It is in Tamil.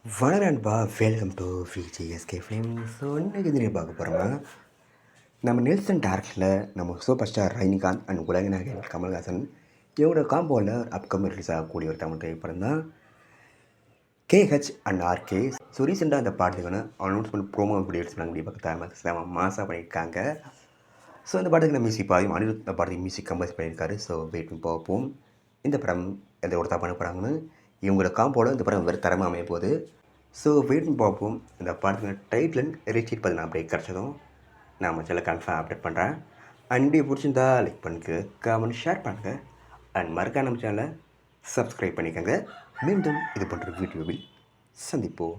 வணக்கம் நண்பா, welcome to VGSK film. So இன்றைக்கி இது பார்க்க போகிறோம்னா, நம்ம நெல்சன் டேரக்டரில் நம்ம சூப்பர் ஸ்டார் ரஜினிகாந்த் அண்ட் உலகநாயகன் கமல்ஹாசன் இவங்களோட காம்போவில் அப்கமிங் ரிலீஸ் ஆகக்கூடிய ஒரு தமிழ் திரைப்படம் தான் கேஹெச் அண்ட் ஆர்கே. ஸோ ரீசெண்டாக அந்த பாட்டுக்கான அனௌன்ஸ்மெண்ட் ப்ரோமோ வீடியோ எடுத்து நாங்கள் பார்க்க மாசாக பண்ணியிருக்காங்க. ஸோ இந்த பாட்டுக்கு நம்ம மியூசிக் பாதி அனிருத் இந்த பாட்டுக்கு மியூசிக் கம்போஸ் பண்ணியிருக்காரு. ஸோ வெயிட் பண்ணி பார்ப்போம் இந்த படம் எந்த ஒரு பண்ண போகிறாங்கன்னு. இவங்களோட காம்போவில் இந்த படம் வேறு தரமாக அமைய போகுது. ஸோ வெயிட் பண்ணி பார்ப்போம். இந்த படத்துக்கு டைட்டில் ரீச்சீட் பண்ணி அப்படியே கிடச்சதும் நான் நம்ம சேனல் கன்ஃபார்ம் அப்டேட் பண்ணுறேன். அண்ட் வீடியோ பிடிச்சிருந்தா லைக் பண்ணுங்க, கமெண்ட் ஷேர் பண்ணுங்கள் அண்ட் மறக்காம நம்ம சேனலை சப்ஸ்கிரைப் பண்ணிக்கோங்க. மீண்டும் இது போன்ற வீடியோவில் சந்திப்போம்.